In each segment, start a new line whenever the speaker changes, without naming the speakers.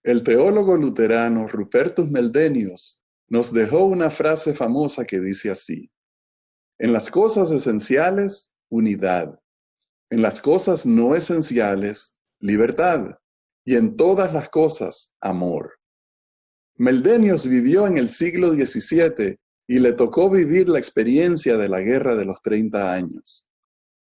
El teólogo luterano Rupertus Meldenius nos dejó una frase famosa que dice así: en las cosas esenciales, unidad; en las cosas no esenciales, libertad; y en todas las cosas, amor. Meldenius vivió en el siglo XVII y le tocó vivir la experiencia de la Guerra de los 30 años.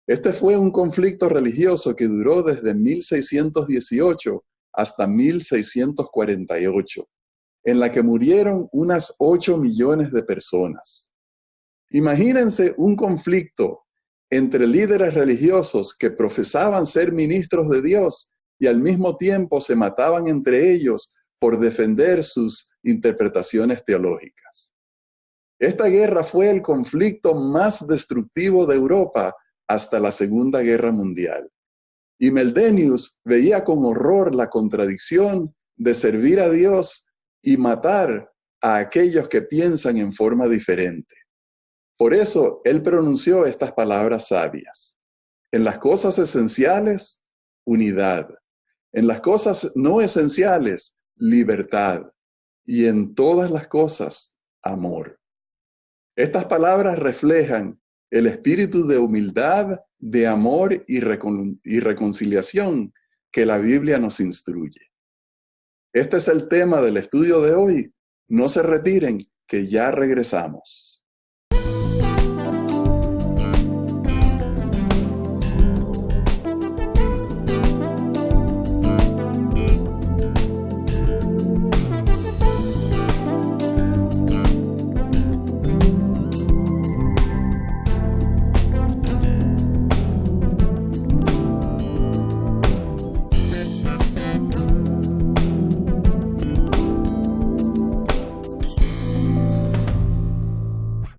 Este fue un conflicto religioso que duró desde 1618 hasta 1648, en la que murieron unas 8 millones de personas. Imagínense un conflicto entre líderes religiosos que profesaban ser ministros de Dios y al mismo tiempo se mataban entre ellos por defender sus interpretaciones teológicas. Esta guerra fue el conflicto más destructivo de Europa hasta la Segunda Guerra Mundial. Y Meldenius veía con horror la contradicción de servir a Dios y matar a aquellos que piensan en forma diferente. Por eso él pronunció estas palabras sabias: en las cosas esenciales, unidad; en las cosas no esenciales, libertad; y en todas las cosas, amor. Estas palabras reflejan el espíritu de humildad, de amor y reconciliación que la Biblia nos instruye. Este es el tema del estudio de hoy. No se retiren, que ya regresamos.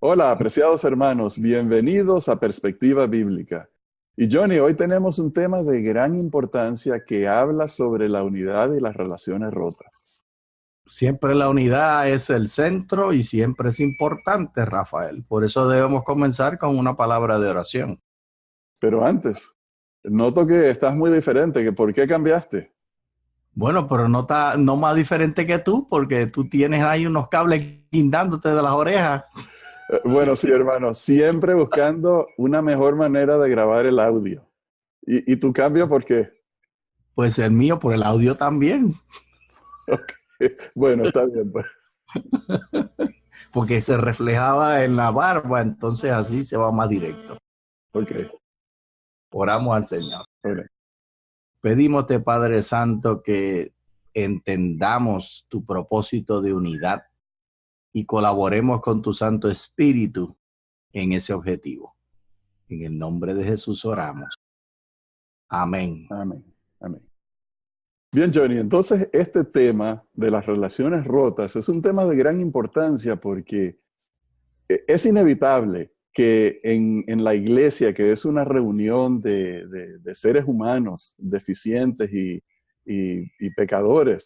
Hola, apreciados hermanos, bienvenidos a Perspectiva Bíblica. Y Johnny, hoy tenemos un tema de gran importancia que habla sobre la unidad y las relaciones rotas.
Siempre la unidad es el centro y siempre es importante, Rafael. Por eso debemos comenzar con una palabra de oración.
Pero antes, noto que estás muy diferente. ¿Por qué cambiaste?
Bueno, pero no más diferente que tú, porque tú tienes ahí unos cables guindándote de las orejas.
Bueno, sí, hermano, siempre buscando una mejor manera de grabar el audio. ¿Y tu cambio por qué?
Pues el mío por el audio también,
Okay. Bueno, está bien, pues.
porque se reflejaba en la barba, entonces así se va más directo.
Ok.
Oramos al Señor.
Okay.
Pedímote, Padre Santo, que entendamos tu propósito de unidad y colaboremos con tu Santo Espíritu en ese objetivo. En el nombre de Jesús oramos. Amén.
Amén. Amén. Bien, Johnny, entonces este tema de las relaciones rotas es un tema de gran importancia porque es inevitable que en la iglesia, que es una reunión de seres humanos deficientes y pecadores,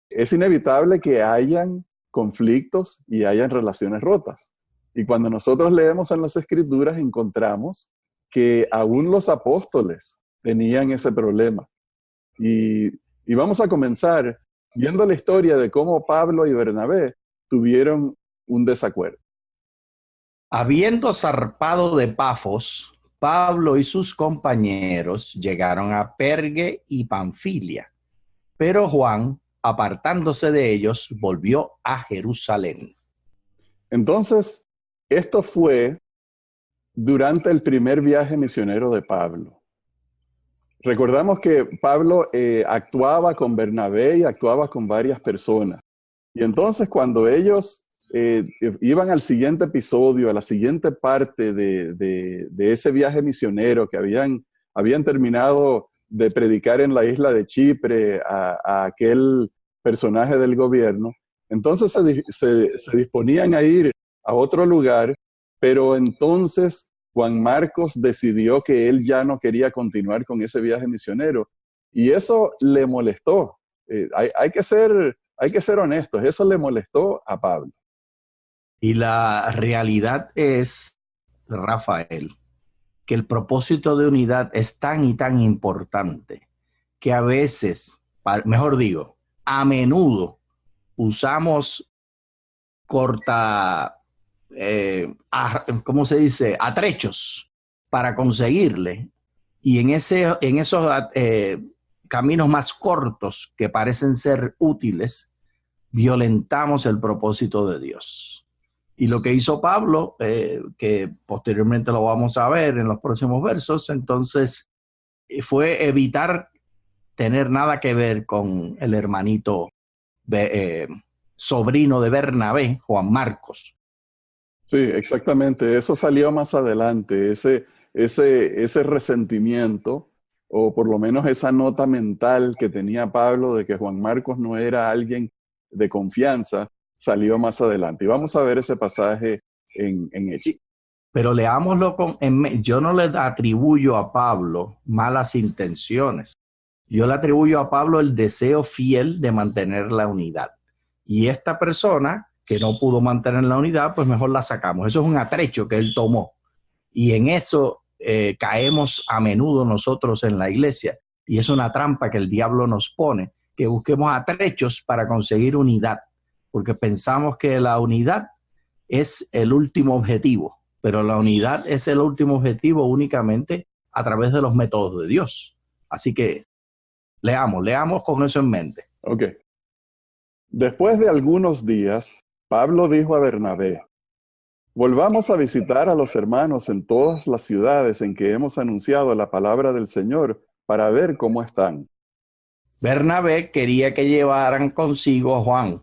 es inevitable que hayan conflictos y hayan relaciones rotas. Y cuando nosotros leemos en las Escrituras encontramos que aún los apóstoles tenían ese problema. Y vamos a comenzar viendo la historia de cómo Pablo y Bernabé tuvieron un desacuerdo.
Habiendo zarpado de Pafos, Pablo y sus compañeros llegaron a Perge y Panfilia, pero Juan, apartándose de ellos, volvió a Jerusalén.
Entonces, esto fue durante el primer viaje misionero de Pablo. Recordamos que Pablo actuaba con Bernabé y actuaba con varias personas. Y entonces cuando ellos iban al siguiente episodio, a la siguiente parte de ese viaje misionero que habían terminado de predicar en la isla de Chipre a aquel personaje del gobierno, entonces se disponían a ir a otro lugar, pero entonces Juan Marcos decidió que él ya no quería continuar con ese viaje misionero y eso le molestó. Hay que ser honestos, eso le molestó a Pablo.
Y la realidad es, Rafael, que el propósito de unidad es tan y tan importante que a veces, mejor digo, a menudo usamos ¿cómo se dice? Atrechos para conseguirle. Y en esos caminos más cortos que parecen ser útiles, violentamos el propósito de Dios. Y lo que hizo Pablo, que posteriormente lo vamos a ver en los próximos versos, entonces fue evitar tener nada que ver con el hermanito sobrino de Bernabé, Juan Marcos.
Sí, exactamente. Eso salió más adelante, ese resentimiento, o por lo menos esa nota mental que tenía Pablo de que Juan Marcos no era alguien de confianza, salió más adelante. Y vamos a ver ese pasaje en Hechos.
Sí, pero leámoslo yo no le atribuyo a Pablo malas intenciones. Yo le atribuyo a Pablo el deseo fiel de mantener la unidad. Y esta persona que no pudo mantener la unidad, pues mejor la sacamos. Eso es un atrecho que él tomó. Y en eso caemos a menudo nosotros en la iglesia. Y es una trampa que el diablo nos pone, que busquemos atrechos para conseguir unidad, porque pensamos que la unidad es el último objetivo, pero la unidad es el último objetivo únicamente a través de los métodos de Dios. Así que leamos con eso en mente.
Ok. Después de algunos días, Pablo dijo a Bernabé: volvamos a visitar a los hermanos en todas las ciudades en que hemos anunciado la palabra del Señor para ver cómo están.
Bernabé quería que llevaran consigo a Juan,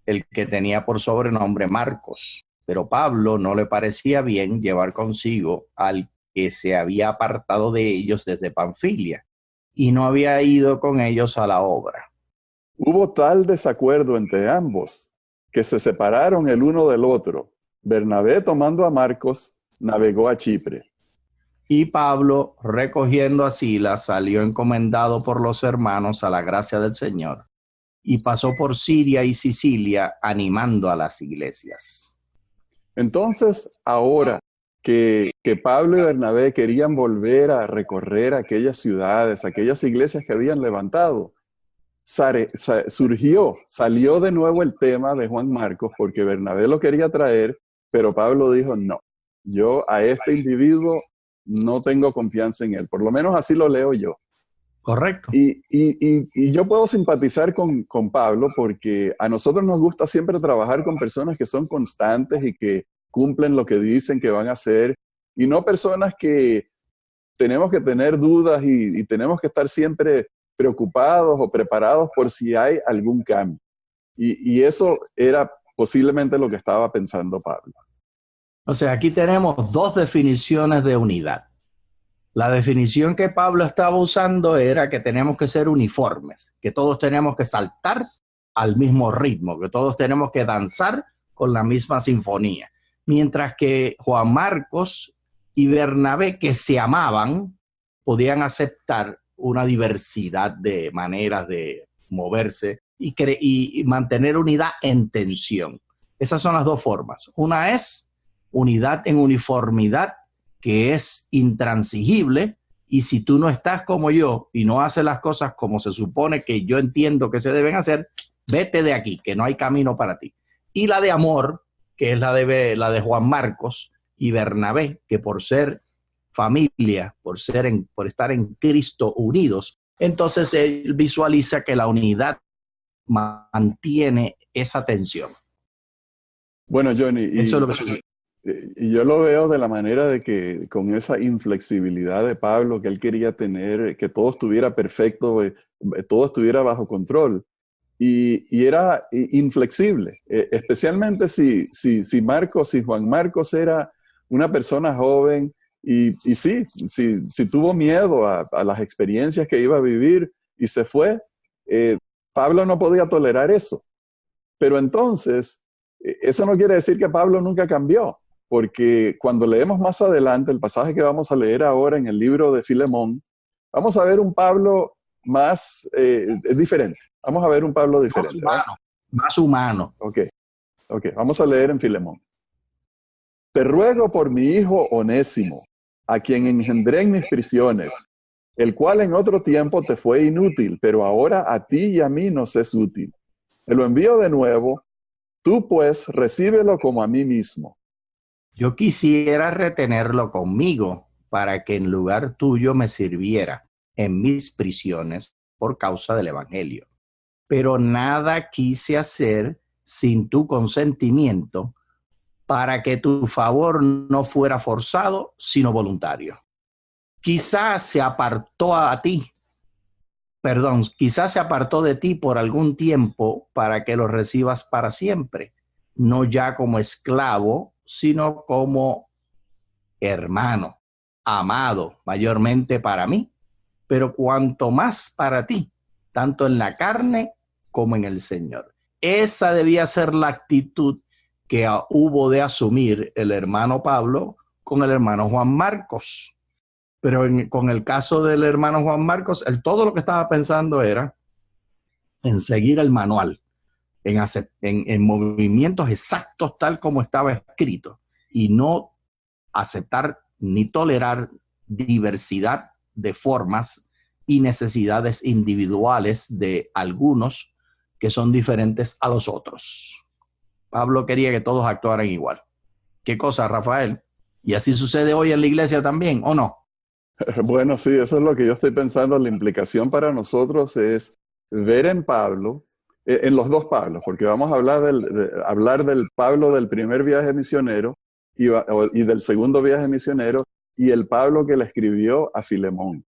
el que tenía por sobrenombre Marcos, pero Pablo no le parecía bien llevar consigo al que se había apartado de ellos desde Panfilia y no había ido con ellos a la obra.
Hubo tal desacuerdo entre ambos que se separaron el uno del otro. Bernabé, tomando a Marcos, navegó a Chipre.
Y Pablo, recogiendo a Silas, salió encomendado por los hermanos a la gracia del Señor y pasó por Siria y Sicilia animando a las iglesias.
Entonces, ahora que Pablo y Bernabé querían volver a recorrer aquellas ciudades, aquellas iglesias que habían levantado, salió de nuevo el tema de Juan Marcos, porque Bernabé lo quería traer, pero Pablo dijo: no, yo a este individuo no tengo confianza en él, por lo menos así lo leo yo.
Correcto.
Y yo puedo simpatizar con Pablo, porque a nosotros nos gusta siempre trabajar con personas que son constantes y que cumplen lo que dicen que van a hacer, y no personas que tenemos que tener dudas y tenemos que estar siempre preocupados o preparados por si hay algún cambio. Y eso era posiblemente lo que estaba pensando Pablo.
O sea, aquí tenemos dos definiciones de unidad. La definición que Pablo estaba usando era que tenemos que ser uniformes, que todos tenemos que saltar al mismo ritmo, que todos tenemos que danzar con la misma sinfonía. Mientras que Juan Marcos y Bernabé, que se amaban, podían aceptar una diversidad de maneras de moverse y mantener unidad en tensión. Esas son las dos formas. Una es unidad en uniformidad, que es intransigible, y si tú no estás como yo y no haces las cosas como se supone que yo entiendo que se deben hacer, vete de aquí, que no hay camino para ti. Y la de amor, que es la de Juan Marcos y Bernabé, que por ser familia, por estar en Cristo unidos, entonces él visualiza que la unidad mantiene esa tensión.
Bueno, Johnny,
Eso es lo que sucede.
Y yo lo veo de la manera de que con esa inflexibilidad de Pablo, que él quería tener, que todo estuviera perfecto, todo estuviera bajo control. Y era inflexible, especialmente si Juan Marcos era una persona joven y si tuvo miedo a las experiencias que iba a vivir y se fue, Pablo no podía tolerar eso. Pero entonces, eso no quiere decir que Pablo nunca cambió, porque cuando leemos más adelante el pasaje que vamos a leer ahora en el libro de Filemón, vamos a ver un Pablo más diferente. Vamos a ver un Pablo diferente.
Más humano.
Ok, vamos a leer en Filemón. Te ruego por mi hijo Onésimo, a quien engendré en mis prisiones, el cual en otro tiempo te fue inútil, pero ahora a ti y a mí nos es útil. Te lo envío de nuevo, tú pues recíbelo como a mí mismo.
Yo quisiera retenerlo conmigo para que en lugar tuyo me sirviera en mis prisiones por causa del Evangelio. Pero nada quise hacer sin tu consentimiento para que tu favor no fuera forzado, sino voluntario. Quizás se apartó de ti por algún tiempo para que lo recibas para siempre, no ya como esclavo, sino como hermano, amado mayormente para mí, pero cuanto más para ti, tanto en la carne como en el Señor. Esa debía ser la actitud que hubo de asumir el hermano Pablo con el hermano Juan Marcos. Pero con el caso del hermano Juan Marcos, todo lo que estaba pensando era en seguir el manual, en movimientos exactos tal como estaba escrito, y no aceptar ni tolerar diversidad de formas y necesidades individuales de algunos que son diferentes a los otros. Pablo quería que todos actuaran igual. ¿Qué cosa, Rafael? ¿Y así sucede hoy en la iglesia también, o no?
Bueno, sí, eso es lo que yo estoy pensando. La implicación para nosotros es ver en Pablo, en los dos Pablos, porque vamos a hablar del Pablo del primer viaje misionero y del segundo viaje misionero y el Pablo que le escribió a Filemón.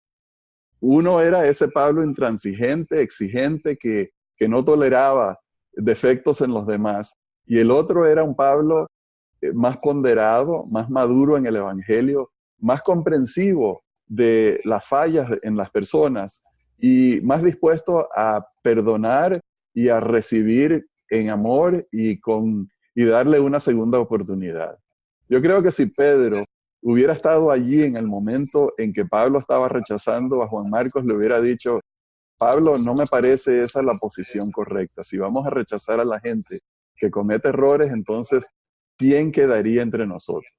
Uno era ese Pablo intransigente, exigente, que no toleraba defectos en los demás, y el otro era un Pablo más ponderado, más maduro en el Evangelio, más comprensivo de las fallas en las personas y más dispuesto a perdonar y a recibir en amor y darle una segunda oportunidad. Yo creo que si Pedro hubiera estado allí en el momento en que Pablo estaba rechazando a Juan Marcos, le hubiera dicho: Pablo, no me parece esa la posición correcta. Si vamos a rechazar a la gente que comete errores, entonces, ¿quién quedaría entre nosotros?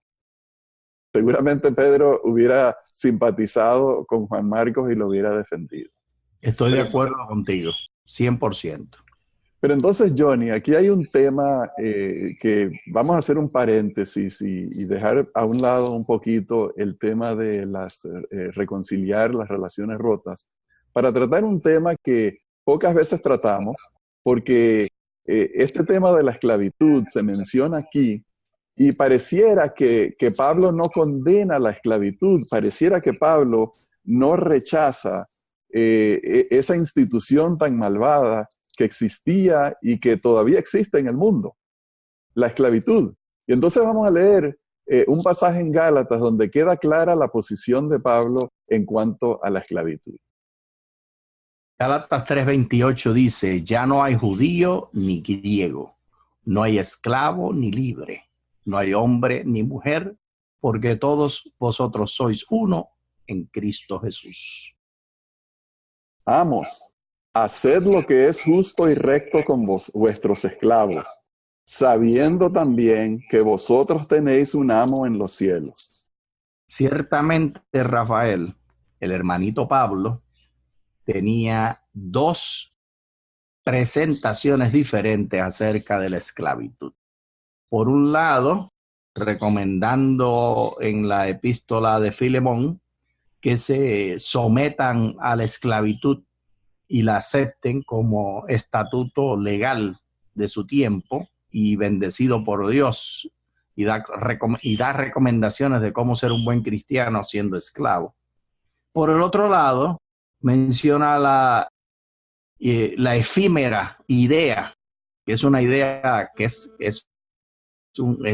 Seguramente Pedro hubiera simpatizado con Juan Marcos y lo hubiera defendido.
Estoy de acuerdo contigo, 100%.
Pero entonces, Johnny, aquí hay un tema que vamos a hacer un paréntesis y dejar a un lado un poquito el tema de reconciliar las relaciones rotas, para tratar un tema que pocas veces tratamos, porque este tema de la esclavitud se menciona aquí y pareciera que Pablo no condena la esclavitud, pareciera que Pablo no rechaza esa institución tan malvada que existía y que todavía existe en el mundo, la esclavitud. Y entonces vamos a leer un pasaje en Gálatas donde queda clara la posición de Pablo en cuanto a la esclavitud.
Gálatas 3:28 dice: ya no hay judío ni griego, no hay esclavo ni libre, no hay hombre ni mujer, porque todos vosotros sois uno en Cristo Jesús.
Amos, haced lo que es justo y recto con vuestros esclavos, sabiendo también que vosotros tenéis un amo en los cielos.
Ciertamente, Rafael, el hermanito Pablo, tenía dos presentaciones diferentes acerca de la esclavitud. Por un lado, recomendando en la epístola de Filemón que se sometan a la esclavitud y la acepten como estatuto legal de su tiempo y bendecido por Dios, y da recomendaciones de cómo ser un buen cristiano siendo esclavo. Por el otro lado, menciona la efímera idea, que es una idea que es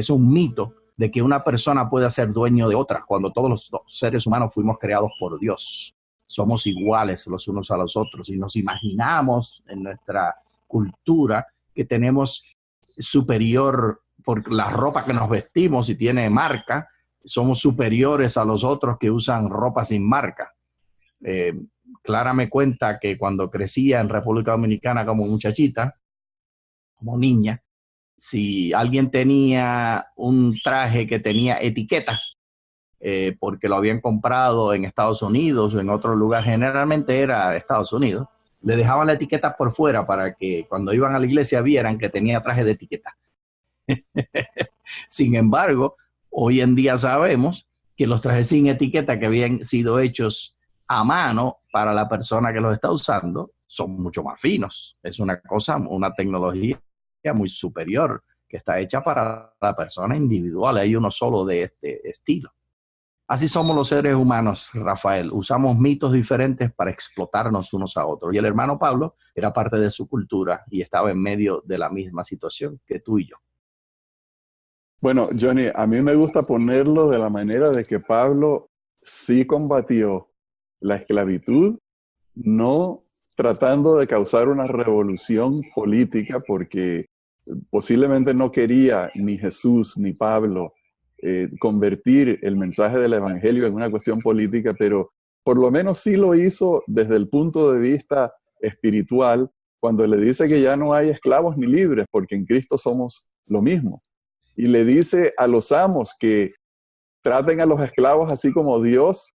un mito, de que una persona pueda ser dueño de otra, cuando todos los seres humanos fuimos creados por Dios. Somos iguales los unos a los otros y nos imaginamos en nuestra cultura que tenemos superior, por la ropa que nos vestimos y tiene marca, somos superiores a los otros que usan ropa sin marca. Clara me cuenta que cuando crecía en República Dominicana como muchachita, como niña, si alguien tenía un traje que tenía etiqueta, porque lo habían comprado en Estados Unidos o en otro lugar, generalmente era Estados Unidos, le dejaban la etiqueta por fuera para que cuando iban a la iglesia vieran que tenía traje de etiqueta. Sin embargo, hoy en día sabemos que los trajes sin etiqueta que habían sido hechos a mano para la persona que los está usando son mucho más finos. Es una cosa, una tecnología muy superior que está hecha para la persona individual. Hay uno solo de este estilo. Así somos los seres humanos, Rafael. Usamos mitos diferentes para explotarnos unos a otros. Y el hermano Pablo era parte de su cultura y estaba en medio de la misma situación que tú y yo.
Bueno, Johnny, a mí me gusta ponerlo de la manera de que Pablo sí combatió la esclavitud, no tratando de causar una revolución política, porque posiblemente no quería ni Jesús ni Pablo convertir el mensaje del evangelio en una cuestión política, pero por lo menos sí lo hizo desde el punto de vista espiritual, cuando le dice que ya no hay esclavos ni libres, porque en Cristo somos lo mismo. Y le dice a los amos que traten a los esclavos así como Dios,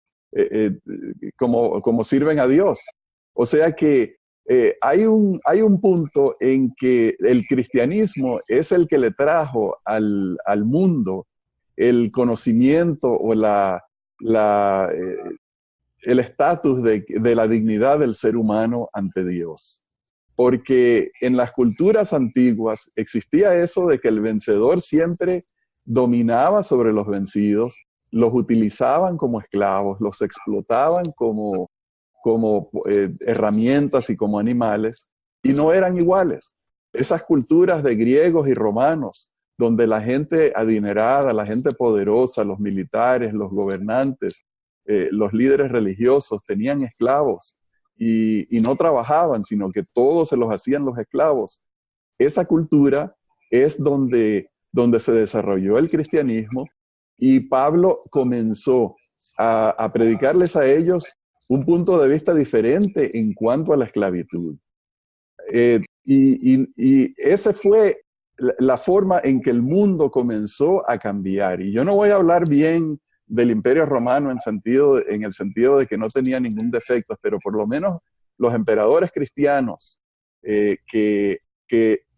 como sirven a Dios. O sea que hay un punto en que el cristianismo es el que le trajo al mundo el conocimiento o el estatus de la dignidad del ser humano ante Dios. Porque en las culturas antiguas existía eso de que el vencedor siempre dominaba sobre los vencidos, los utilizaban como esclavos, los explotaban como herramientas y como animales, y no eran iguales. Esas culturas de griegos y romanos, donde la gente adinerada, la gente poderosa, los militares, los gobernantes, los líderes religiosos tenían esclavos y no trabajaban, sino que todos se los hacían los esclavos. Esa cultura es donde se desarrolló el cristianismo, y Pablo comenzó a predicarles a ellos un punto de vista diferente en cuanto a la esclavitud. Y esa fue la forma en que el mundo comenzó a cambiar. Y yo no voy a hablar bien del Imperio Romano en el sentido de que no tenía ningún defecto, pero por lo menos los emperadores cristianos que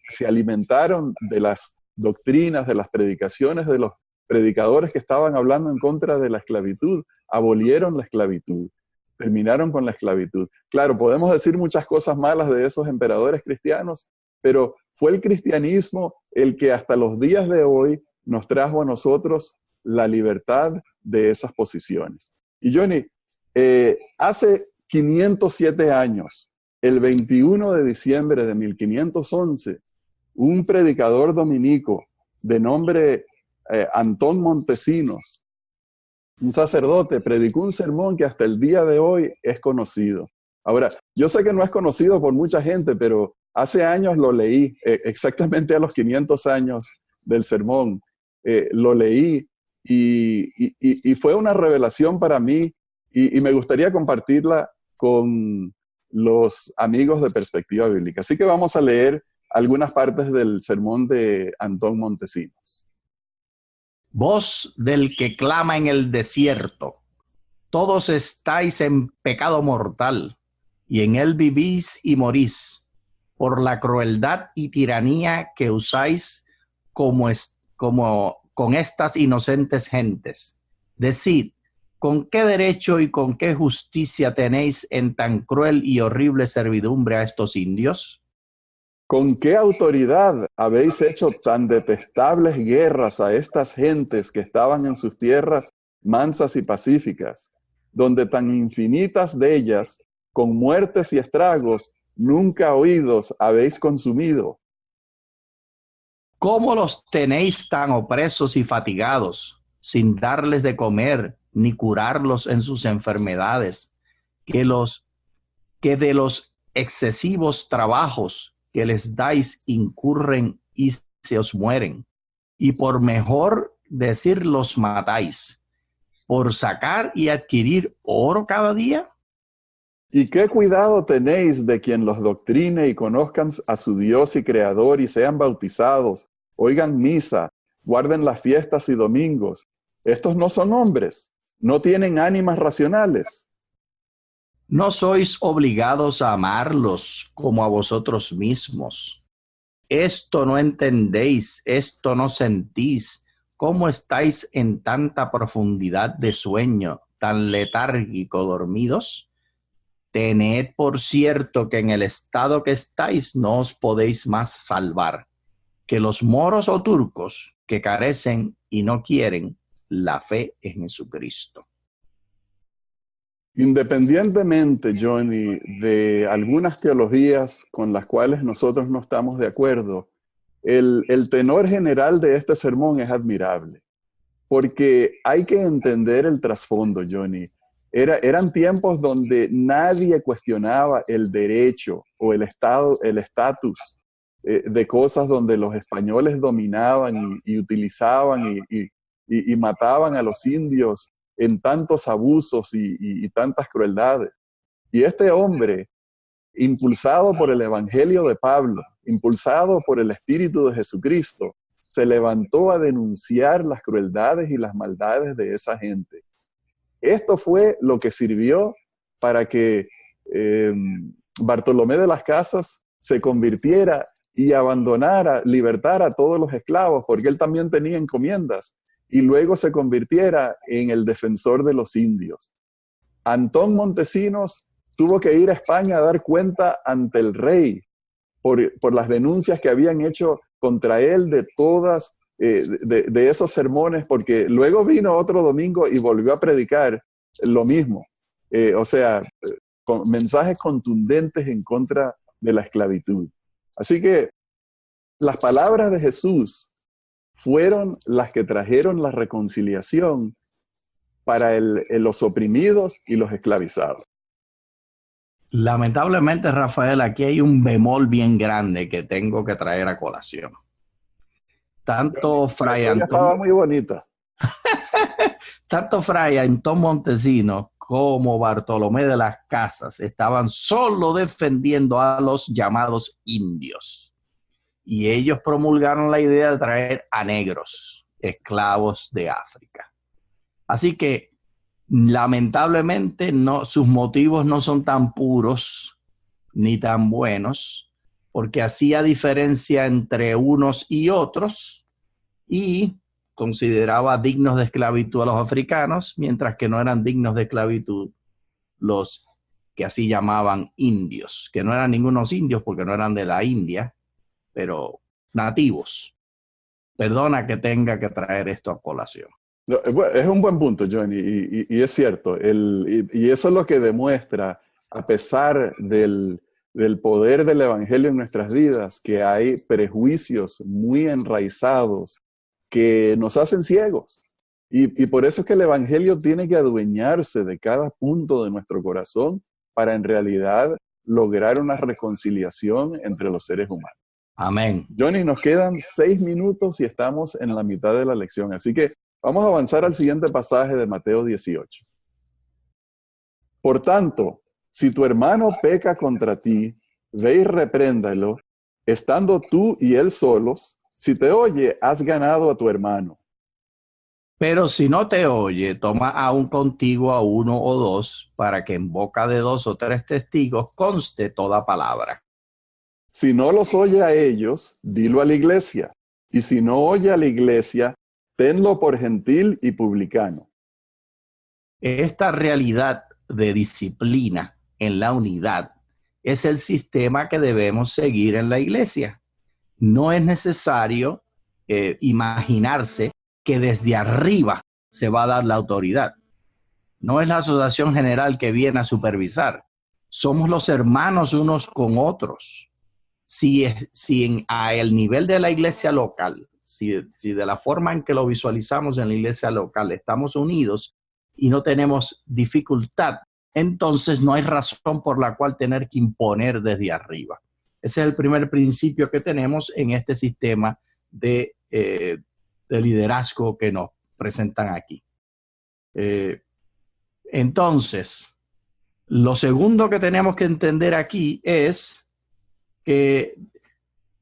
se alimentaron de las doctrinas, de las predicaciones de los predicadores que estaban hablando en contra de la esclavitud, abolieron la esclavitud, terminaron con la esclavitud. Claro, podemos decir muchas cosas malas de esos emperadores cristianos, pero fue el cristianismo el que hasta los días de hoy nos trajo a nosotros la libertad de esas posiciones. Y Johnny, hace 507 años, el 21 de diciembre de 1511, un predicador dominico de nombre Antón Montesinos, un sacerdote, predicó un sermón que hasta el día de hoy es conocido. Ahora, yo sé que no es conocido por mucha gente, pero hace años lo leí, exactamente a los 500 años del sermón, lo leí y fue una revelación para mí, y me gustaría compartirla con los amigos de Perspectiva Bíblica. Así que vamos a leer algunas partes del sermón de Antón Montesinos.
Voz del que clama en el desierto. Todos estáis en pecado mortal, y en él vivís y morís, por la crueldad y tiranía que usáis como con estas inocentes gentes. Decid, ¿con qué derecho y con qué justicia tenéis en tan cruel y horrible servidumbre a estos indios?
¿Con qué autoridad habéis hecho tan detestables guerras a estas gentes que estaban en sus tierras mansas y pacíficas, donde tan infinitas de ellas, con muertes y estragos, nunca oídos habéis consumido?
¿Cómo los tenéis tan opresos y fatigados, sin darles de comer ni curarlos en sus enfermedades, que de los excesivos trabajos que les dais incurren y se os mueren? Y por mejor decir los matáis, por sacar y adquirir oro cada día.
¿Y qué cuidado tenéis de quien los doctrine y conozcan a su Dios y Creador y sean bautizados, oigan misa, guarden las fiestas y domingos? Estos no son hombres, no tienen ánimas racionales.
No sois obligados a amarlos como a vosotros mismos. Esto no entendéis, esto no sentís. ¿Cómo estáis en tanta profundidad de sueño, tan letárgico dormidos? Tened por cierto que en el estado que estáis no os podéis más salvar, que los moros o turcos que carecen y no quieren la fe en Jesucristo.
Independientemente, Johnny, de algunas teologías con las cuales nosotros no estamos de acuerdo, el tenor general de este sermón es admirable, porque hay que entender el trasfondo, Johnny. Eran tiempos donde nadie cuestionaba el derecho o el estatus de cosas donde los españoles dominaban y utilizaban y mataban a los indios en tantos abusos y tantas crueldades. Y este hombre, impulsado por el Evangelio de Pablo, impulsado por el Espíritu de Jesucristo, se levantó a denunciar las crueldades y las maldades de esa gente. Esto fue lo que sirvió para que Bartolomé de las Casas se convirtiera y abandonara, libertara a todos los esclavos, porque él también tenía encomiendas, y luego se convirtiera en el defensor de los indios. Antón Montesinos tuvo que ir a España a dar cuenta ante el rey por las denuncias que habían hecho contra él de todas, de esos sermones, porque luego vino otro domingo y volvió a predicar lo mismo. Con mensajes contundentes en contra de la esclavitud. Así que las palabras de Jesús fueron las que trajeron la reconciliación para los oprimidos y los esclavizados.
Lamentablemente, Rafael, aquí hay un bemol bien grande que tengo que traer a colación. Tanto Fray Antón,
estaba muy bonita.
Tanto Fray Antón Montesinos como Bartolomé de las Casas estaban solo defendiendo a los llamados indios. Y ellos promulgaron la idea de traer a negros, esclavos de África. Así que, lamentablemente, sus motivos no son tan puros ni tan buenos, porque hacía diferencia entre unos y otros y consideraba dignos de esclavitud a los africanos, mientras que no eran dignos de esclavitud los que así llamaban indios, que no eran ningunos indios porque no eran de la India, pero nativos. Perdona que tenga que traer esto a colación.
Es un buen punto, Johnny, y es cierto. Y eso es lo que demuestra, a pesar del poder del Evangelio en nuestras vidas, que hay prejuicios muy enraizados que nos hacen ciegos. Y por eso es que el Evangelio tiene que adueñarse de cada punto de nuestro corazón para en realidad lograr una reconciliación entre los seres humanos.
Amén.
Johnny, nos quedan 6 minutos y estamos en la mitad de la lección, así que vamos a avanzar al siguiente pasaje de Mateo 18. Por tanto, si tu hermano peca contra ti, ve y repréndalo, estando tú y él solos. Si te oye, has ganado a tu hermano.
Pero si no te oye, toma aún contigo a 1 o 2, para que en boca de 2 o 3 testigos conste toda palabra.
Si no los oye a ellos, dilo a la iglesia. Y si no oye a la iglesia, tenlo por gentil y publicano.
Esta realidad de disciplina en la unidad es el sistema que debemos seguir en la iglesia. No es necesario imaginarse que desde arriba se va a dar la autoridad. No es la asociación general que viene a supervisar. Somos los hermanos unos con otros. Si a el nivel de la iglesia local, si de la forma en que lo visualizamos en la iglesia local estamos unidos y no tenemos dificultad, entonces no hay razón por la cual tener que imponer desde arriba. Ese es el primer principio que tenemos en este sistema de liderazgo que nos presentan aquí. Entonces, lo segundo que tenemos que entender aquí es que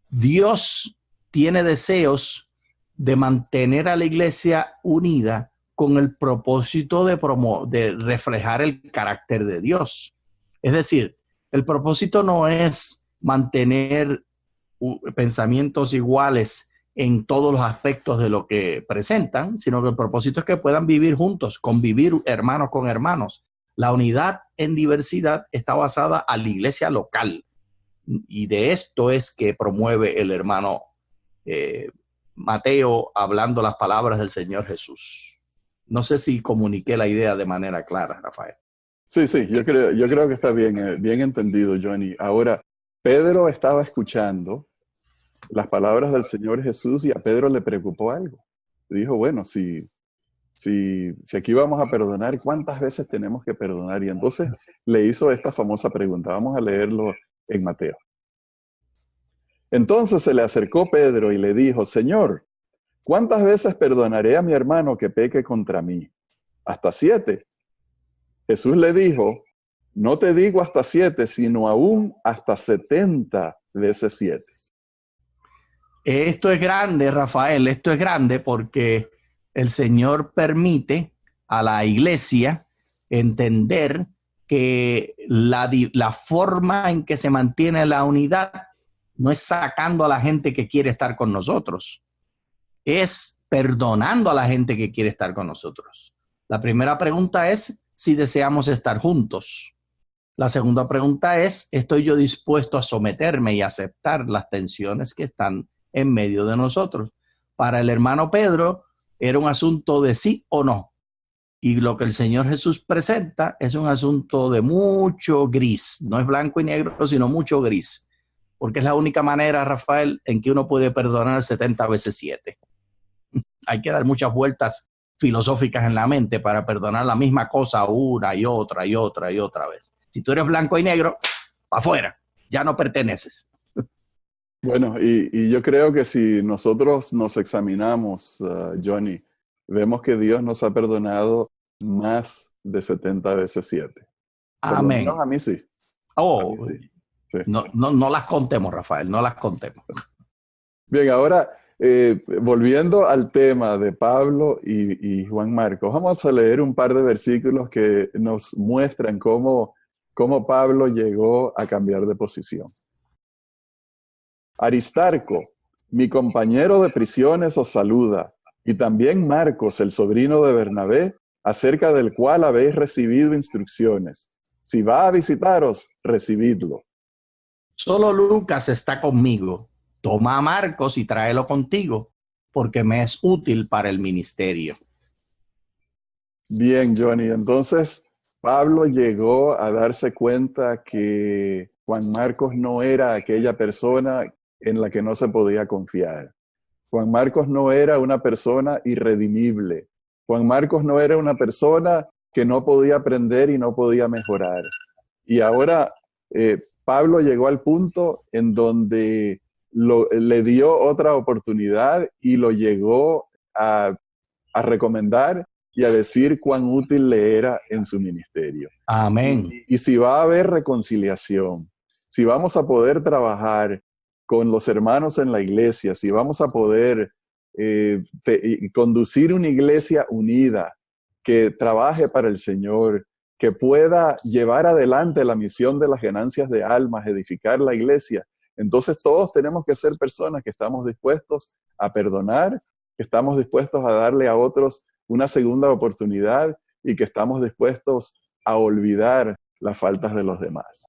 Dios tiene deseos de mantener a la iglesia unida con el propósito de reflejar el carácter de Dios. Es decir, el propósito no es mantener pensamientos iguales en todos los aspectos de lo que presentan, sino que el propósito es que puedan vivir juntos, convivir hermanos con hermanos. La unidad en diversidad está basada a la iglesia local, y de esto es que promueve el hermano Mateo hablando las palabras del Señor Jesús. No sé si comuniqué la idea de manera clara, Rafael.
Sí, yo creo que está bien entendido, Johnny. Ahora, Pedro estaba escuchando las palabras del Señor Jesús y a Pedro le preocupó algo. Dijo, bueno, si aquí vamos a perdonar, ¿cuántas veces tenemos que perdonar? Y entonces le hizo esta famosa pregunta. Vamos a leerlo en Mateo. Entonces se le acercó Pedro y le dijo, Señor, ¿cuántas veces perdonaré a mi hermano que peque contra mí? ¿Hasta 7? Jesús le dijo, no te digo hasta 7, sino aún hasta 70 veces 7.
Esto es grande, Rafael, esto es grande porque el Señor permite a la iglesia entender que la forma en que se mantiene la unidad no es sacando a la gente que quiere estar con nosotros, es perdonando a la gente que quiere estar con nosotros. La primera pregunta es si deseamos estar juntos. La segunda pregunta es, ¿estoy yo dispuesto a someterme y aceptar las tensiones que están en medio de nosotros? Para el hermano Pedro era un asunto de sí o no. Y lo que el Señor Jesús presenta es un asunto de mucho gris. No es blanco y negro, sino mucho gris. Porque es la única manera, Rafael, en que uno puede perdonar 70 veces 7. Hay que dar muchas vueltas filosóficas en la mente para perdonar la misma cosa una y otra y otra y otra vez. Si tú eres blanco y negro, para afuera, ya no perteneces.
Bueno, y yo creo que si nosotros nos examinamos, Johnny, vemos que Dios nos ha perdonado más de 70 veces 7.
Amén.
Por lo menos a mí sí.
Oh,
a mí sí. Sí.
No las contemos, Rafael, no las contemos.
Bien, ahora volviendo al tema de Pablo y Juan Marcos, vamos a leer un par de versículos que nos muestran cómo Pablo llegó a cambiar de posición. Aristarco, mi compañero de prisiones, os saluda, y también Marcos, el sobrino de Bernabé, acerca del cual habéis recibido instrucciones. Si va a visitaros, recibidlo.
Solo Lucas está conmigo. Toma a Marcos y tráelo contigo, porque me es útil para el ministerio.
Bien, Johnny. Entonces, Pablo llegó a darse cuenta que Juan Marcos no era aquella persona en la que no se podía confiar. Juan Marcos no era una persona irredimible. Juan Marcos no era una persona que no podía aprender y no podía mejorar. Y ahora Pablo llegó al punto en donde le dio otra oportunidad y lo llegó a recomendar y a decir cuán útil le era en su ministerio.
Amén.
Y si va a haber reconciliación, si vamos a poder trabajar con los hermanos en la iglesia, si vamos a poder conducir una iglesia unida, que trabaje para el Señor, que pueda llevar adelante la misión de las ganancias de almas, edificar la iglesia, entonces todos tenemos que ser personas que estamos dispuestos a perdonar, que estamos dispuestos a darle a otros una segunda oportunidad y que estamos dispuestos a olvidar las faltas de los demás.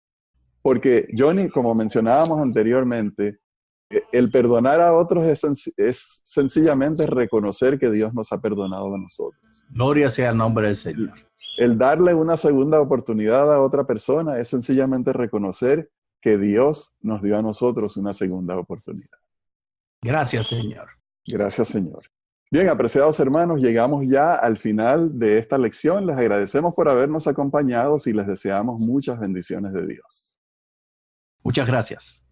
Porque, Johnny, como mencionábamos anteriormente, el perdonar a otros es sencillamente reconocer que Dios nos ha perdonado a nosotros.
Gloria sea el nombre del Señor.
El darle una segunda oportunidad a otra persona es sencillamente reconocer que Dios nos dio a nosotros una segunda oportunidad.
Gracias, Señor.
Gracias, Señor. Bien, apreciados hermanos, llegamos ya al final de esta lección. Les agradecemos por habernos acompañado y les deseamos muchas bendiciones de Dios.
Muchas gracias.